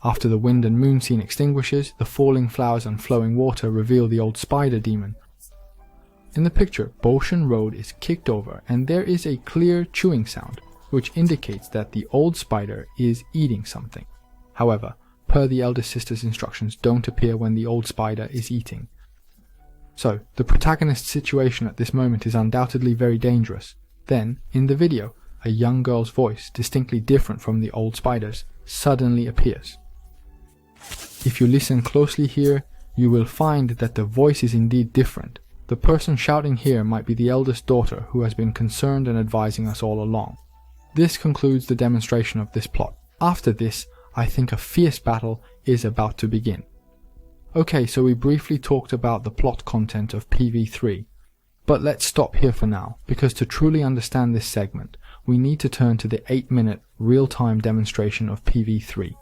After the wind and moon scene extinguishes, the falling flowers and flowing water reveal the old spider demon. In the picture, Boshan Road is kicked over and there is a clear chewing sound, which indicates that the old spider is eating something. However, per the eldest sister's instructions, don't appear when the old spider is eating. So, the protagonist's situation at this moment is undoubtedly very dangerous. Then, in the video, a young girl's voice, distinctly different from the old spider's, suddenly appears. If you listen closely here, you will find that the voice is indeed different. The person shouting here might be the eldest daughter who has been concerned and advising us all along. This concludes the demonstration of this plot. After this, I think a fierce battle is about to begin. Okay, so we briefly talked about the plot content of PV3. But let's stop here for now, because to truly understand this segment, we need to turn to the 8-minute real-time demonstration of PV3.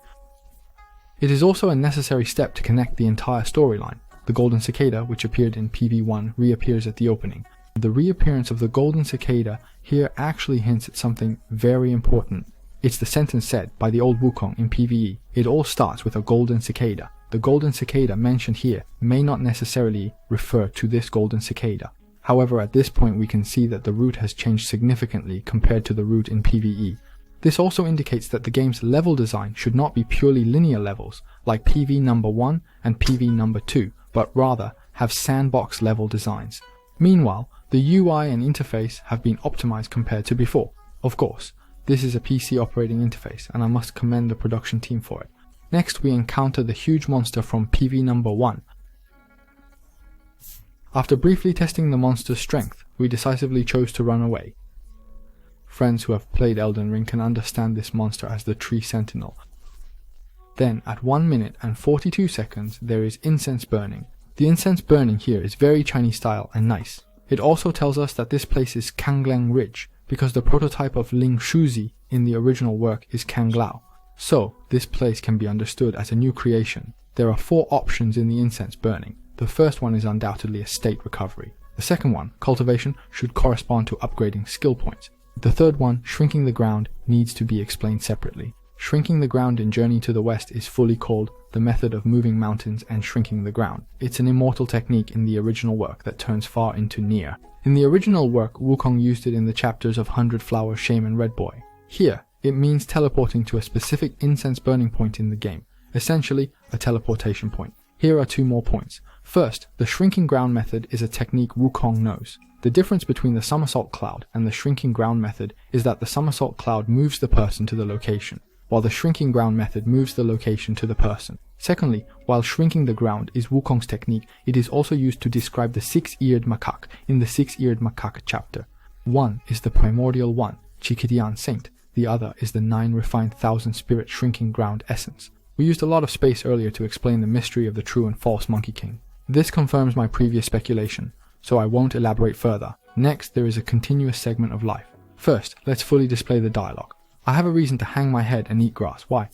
It is also a necessary step to connect the entire storyline. The golden cicada, which appeared in PV1, reappears at the opening. The reappearance of the golden cicada here actually hints at something very important. It's the sentence said by the old Wukong in PvE. It all starts with a golden cicada. The golden cicada mentioned here may not necessarily refer to this golden cicada. However, at this point we can see that the route has changed significantly compared to the route in PvE. This also indicates that the game's level design should not be purely linear levels, like PV number 1 and PV number 2, but rather have sandbox level designs. Meanwhile, the UI and interface have been optimized compared to before. Of course, this is a PC operating interface, and I must commend the production team for it. Next, we encounter the huge monster from PV number 1. After briefly testing the monster's strength, we decisively chose to run away. Friends who have played Elden Ring can understand this monster as the Tree Sentinel. Then, at 1 minute and 42 seconds, there is incense burning. The incense burning here is very Chinese style and nice. It also tells us that this place is Kangleng Ridge, because the prototype of Ling Shuzi in the original work is Kanglao. So, this place can be understood as a new creation. There are 4 options in the incense burning. The first one is undoubtedly a state recovery. The second one, cultivation, should correspond to upgrading skill points. The third one, shrinking the ground, needs to be explained separately. Shrinking the ground in Journey to the West is fully called the method of moving mountains and shrinking the ground. It's an immortal technique in the original work that turns far into near. In the original work, Wukong used it in the chapters of 100 Flower, Shaman, Red Boy. Here, it means teleporting to a specific incense burning point in the game, essentially a teleportation point. Here are 2 more points. First, the shrinking ground method is a technique Wukong knows. The difference between the somersault cloud and the shrinking ground method is that the somersault cloud moves the person to the location, while the shrinking ground method moves the location to the person. Secondly, while shrinking the ground is Wukong's technique, it is also used to describe the 6-eared macaque in the 6-eared macaque chapter. One is the primordial one, Chikidian Saint. The other is the 9 refined 1000 spirit shrinking ground essence. We used a lot of space earlier to explain the mystery of the true and false Monkey King. This confirms my previous speculation, so I won't elaborate further. Next, there is a continuous segment of life. First, let's fully display the dialogue. I have a reason to hang my head and eat grass. Why?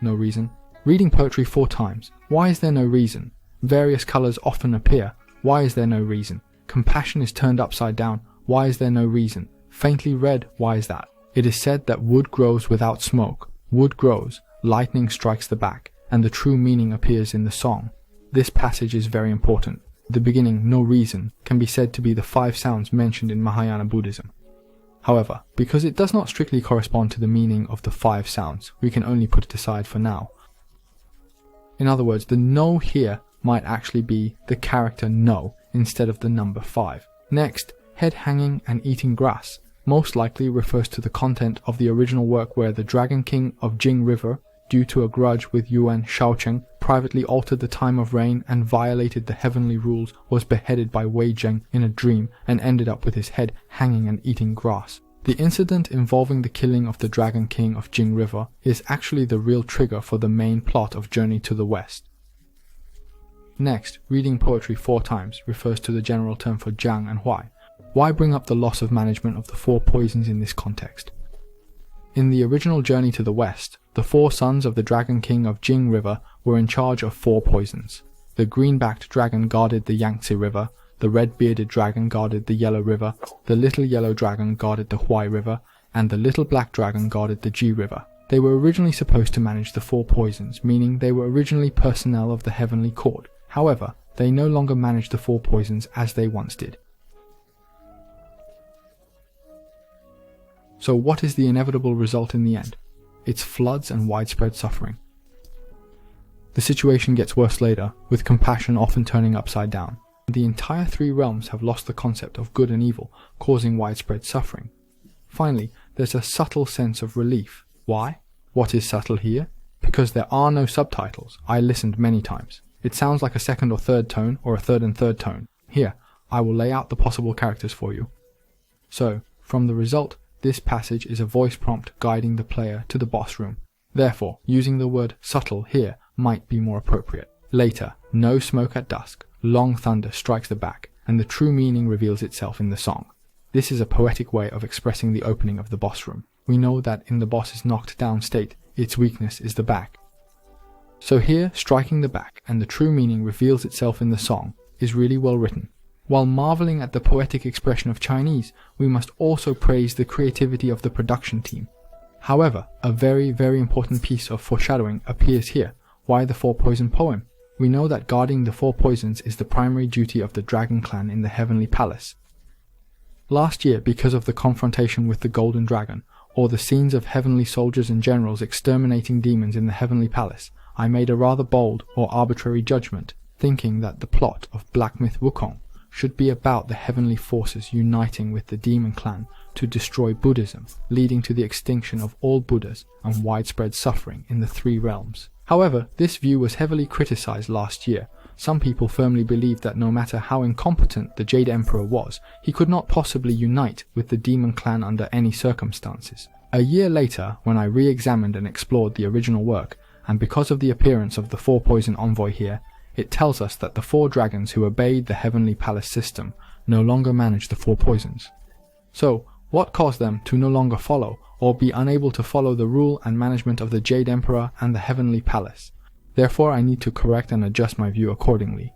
No reason. Reading poetry 4 times. Why is there no reason? Various colors often appear. Why is there no reason? Compassion is turned upside down. Why is there no reason? Faintly red. Why is that? It is said that wood grows without smoke. Wood grows, lightning strikes the back, and the true meaning appears in the song. This passage is very important. The beginning, no reason, can be said to be the 5 sounds mentioned in Mahayana Buddhism. However, because it does not strictly correspond to the meaning of the 5 sounds, we can only put it aside for now. In other words, the no here might actually be the character no instead of the number 5. Next, head hanging and eating grass most likely refers to the content of the original work where the Dragon King of Jing River, due to a grudge with Yuan Shaocheng, privately altered the time of rain and violated the heavenly rules, was beheaded by Wei Zheng in a dream and ended up with his head hanging and eating grass. The incident involving the killing of the Dragon King of Jing River is actually the real trigger for the main plot of Journey to the West. Next, reading poetry 4 times refers to the general term for Jiang and Huai. Why bring up the loss of management of the 4 poisons in this context? In the original Journey to the West, the 4 sons of the Dragon King of Jing River were in charge of 4 poisons. The green-backed dragon guarded the Yangtze River, the red-bearded dragon guarded the Yellow River, the little yellow dragon guarded the Huai River, and the little black dragon guarded the Ji River. They were originally supposed to manage the four poisons, meaning they were originally personnel of the Heavenly Court. However, they no longer manage the four poisons as they once did. So what is the inevitable result in the end? It's floods and widespread suffering. The situation gets worse later, with compassion often turning upside down. The entire three realms have lost the concept of good and evil, causing widespread suffering. Finally, there's a subtle sense of relief. Why? What is subtle here? Because there are no subtitles. I listened many times. It sounds like a second or third tone, or a third and third tone. Here, I will lay out the possible characters for you. So, from the result, this passage is a voice prompt guiding the player to the boss room. Therefore, using the word subtle here might be more appropriate. Later, no smoke at dusk, long thunder strikes the back, and the true meaning reveals itself in the song. This is a poetic way of expressing the opening of the boss room. We know that in the boss's knocked down state, its weakness is the back. So here, striking the back and the true meaning reveals itself in the song is really well written. While marveling at the poetic expression of Chinese, we must also praise the creativity of the production team. However, a very, very important piece of foreshadowing appears here. Why the four poison poem? We know that guarding the four poisons is the primary duty of the Dragon Clan in the Heavenly Palace. Last year, because of the confrontation with the Golden Dragon, or the scenes of heavenly soldiers and generals exterminating demons in the Heavenly Palace, I made a rather bold or arbitrary judgment, thinking that the plot of Black Myth Wukong should be about the heavenly forces uniting with the demon clan to destroy Buddhism, leading to the extinction of all Buddhas and widespread suffering in the three realms. However, this view was heavily criticized last year. Some people firmly believed that no matter how incompetent the Jade Emperor was, he could not possibly unite with the demon clan under any circumstances. A year later, when I re-examined and explored the original work, and because of the appearance of the four poison envoy here, it tells us that the four dragons who obeyed the Heavenly Palace system no longer manage the four poisons. So, what caused them to no longer follow, or be unable to follow the rule and management of the Jade Emperor and the Heavenly Palace? Therefore, I need to correct and adjust my view accordingly.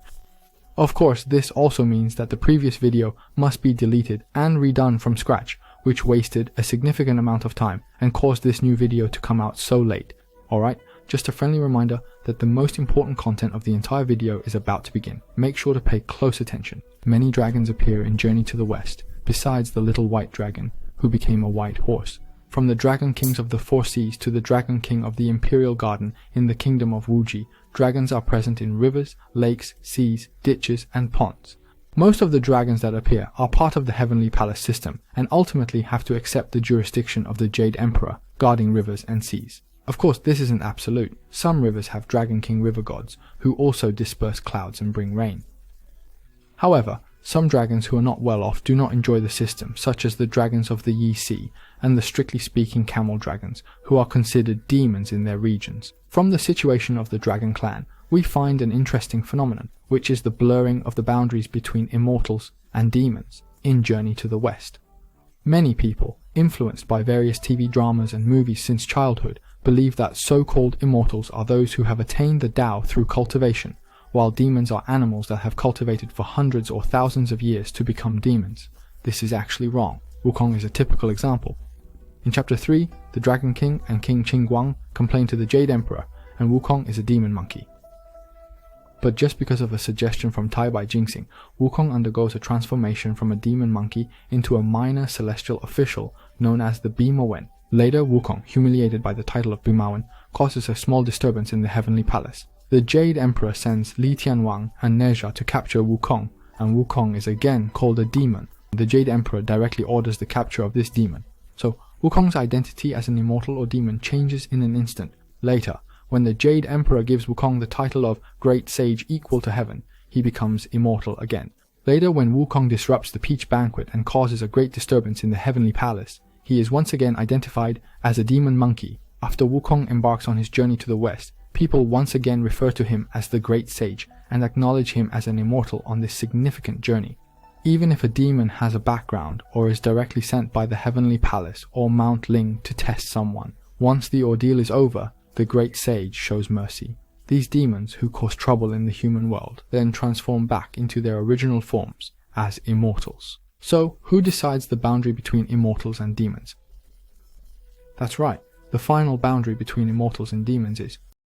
Of course, this also means that the previous video must be deleted and redone from scratch, which wasted a significant amount of time and caused this new video to come out so late. Alright, just a friendly reminder that the most important content of the entire video is about to begin. Make sure to pay close attention. Many dragons appear in Journey to the West, besides the little white dragon, who became a white horse. From the Dragon Kings of the Four Seas to the Dragon King of the Imperial Garden in the Kingdom of Wuji, dragons are present in rivers, lakes, seas, ditches, and ponds. Most of the dragons that appear are part of the Heavenly Palace system, and ultimately have to accept the jurisdiction of the Jade Emperor, guarding rivers and seas. Of course, this isn't absolute. Some rivers have Dragon King river gods, who also disperse clouds and bring rain. However, some dragons who are not well off do not enjoy the system, such as the dragons of the Yi Sea, and the strictly speaking camel dragons, who are considered demons in their regions. From the situation of the Dragon Clan, we find an interesting phenomenon, which is the blurring of the boundaries between immortals and demons in Journey to the West. Many people, influenced by various TV dramas and movies since childhood, believe that so-called immortals are those who have attained the Tao through cultivation, while demons are animals that have cultivated for hundreds or thousands of years to become demons. This is actually wrong. Wukong is a typical example. In Chapter 3, the Dragon King and King Qingguang complain to the Jade Emperor, and Wukong is a demon monkey. But just because of a suggestion from Tai Bai Jingxing, Wukong undergoes a transformation from a demon monkey into a minor celestial official known as the Bimawen. Later, Wukong, humiliated by the title of Bimawen, causes a small disturbance in the Heavenly Palace. The Jade Emperor sends Li Tianwang and Nezha to capture Wukong, and Wukong is again called a demon. The Jade Emperor directly orders the capture of this demon. So, Wukong's identity as an immortal or demon changes in an instant. Later, when the Jade Emperor gives Wukong the title of Great Sage equal to heaven, he becomes immortal again. Later, when Wukong disrupts the Peach Banquet and causes a great disturbance in the Heavenly Palace, he is once again identified as a demon monkey. After Wukong embarks on his journey to the west, people once again refer to him as the Great Sage and acknowledge him as an immortal on this significant journey. Even if a demon has a background or is directly sent by the Heavenly Palace or Mount Ling to test someone, once the ordeal is over, the Great Sage shows mercy. These demons, who cause trouble in the human world, then transform back into their original forms as immortals. So, who decides the boundary between immortals and demons? That's right, The final boundary between immortals and demons is,